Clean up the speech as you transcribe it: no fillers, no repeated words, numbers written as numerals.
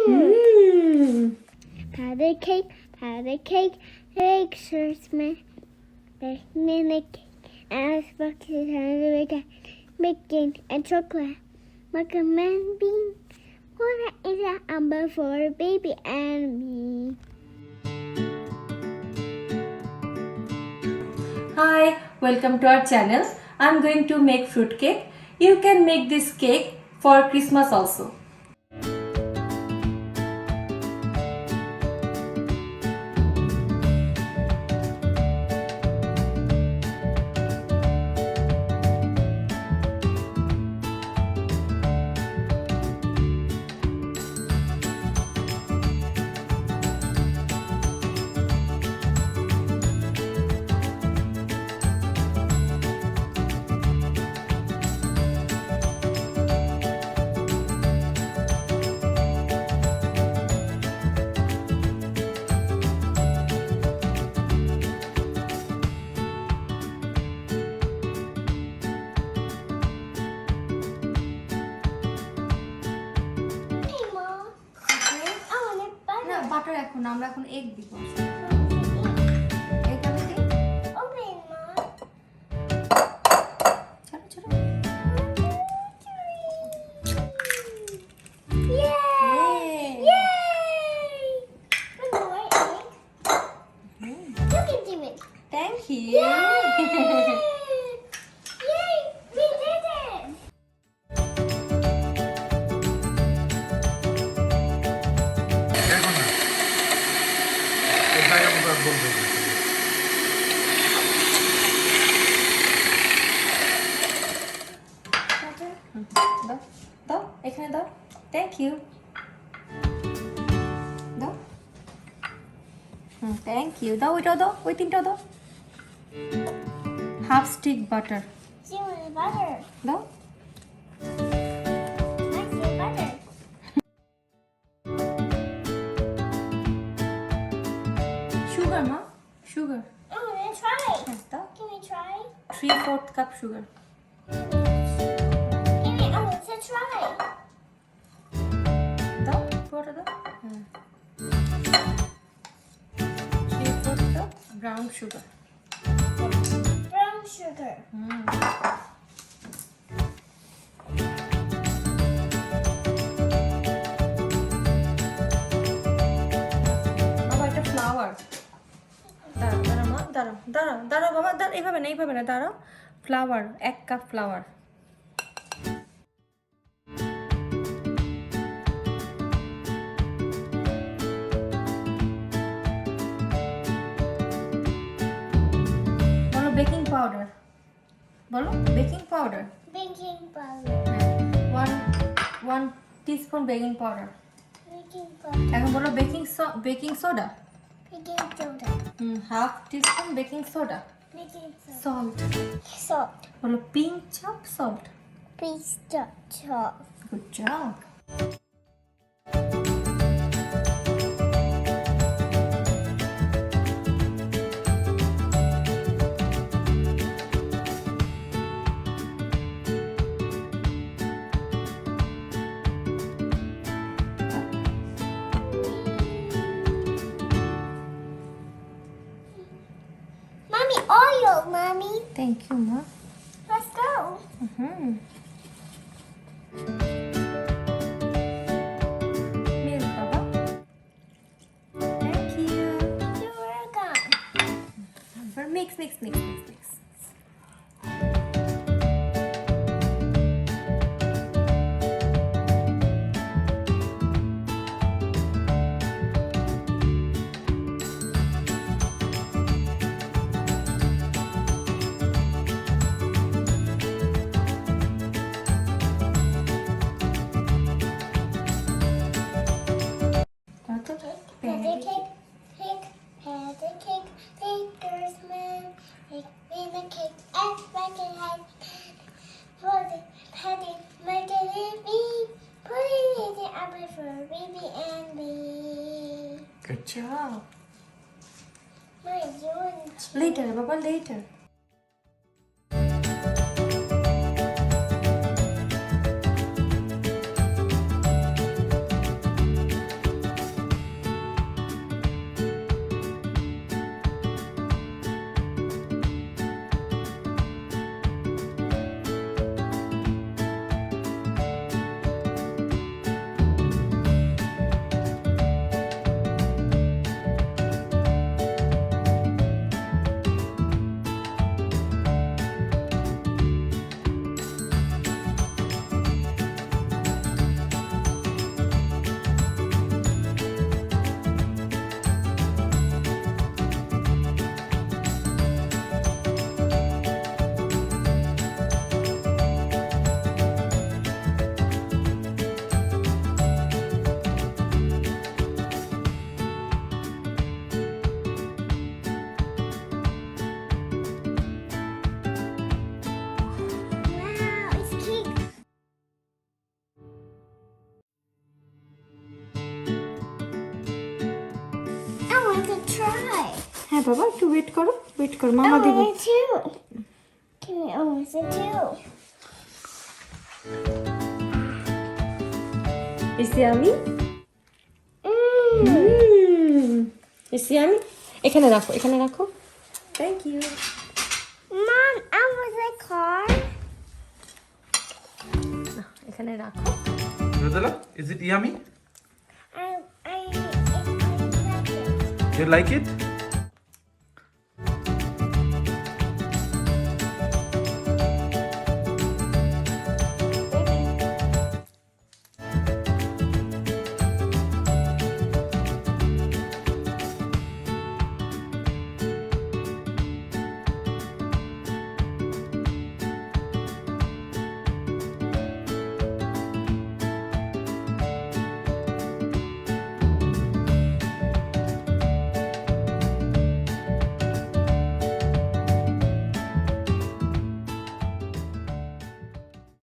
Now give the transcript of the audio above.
Powder cake, Christmas, mini cake, icebox, bacon and chocolate, macaroni bean. What is an umbrella for baby and me? Hi, welcome to our channel. I'm going to make fruit cake. You can make this cake for Christmas also. Butter এখন আমরা এখন egg দিব এটা দিই Open, Mom. চলো চলো Yay! Yay! One more egg. You can do it. Thank you Yay! Yay! We did it! দাও দাও এখানে দাও থ্যাংক ইউ দাও থ্যাংক ইউ দাও ওইটাও দাও ওই তিনটাও দাও half stick butter See what is butter? দাও I see butter. সুগার মা sugar I want to try. দাও Can we try? 3/4 cup sugar Give me, I want to try. দাও পুরোটা দাও হ্যাঁ 3/4 cup brown sugar Brown sugar. বাবা এটা flower দাঁড়াও দাঁড়াও মা দাঁড়াও দাঁড়াও দাঁড়াও বাবা দাঁড়াও এইভাবে না দাঁড়াও ফ্লাওয়ার 1 কাপ ফ্লাওয়ার বলো বেকিং পাউডার বলো baking powder Baking powder. One teaspoon baking powder Baking powder. এখন বলো baking soda Baking soda. Half teaspoon baking soda Baking soda. Salt Salt. বলো pinch of salt Please stop. Chop. Good job Mommy, oil, Mommy. Thank you মা Let's go. Milk বাবা thank you You're welcome. এবার mix Patty cake, patty cake, baker's man, make me the cake, and make it like for the patty, make it me, put it in the oven for baby and me. Good job. Mommy, you want to? Later, Baba, later. হ্যাঁ বাবা একটু wait করো মামা দেব Me too. Can we almost too? ইসি আমি ইসি আমি এখানে রাখো thank you Mom, I was a car. এখানে রাখো Rudala, is it yummy? I like it. You like it?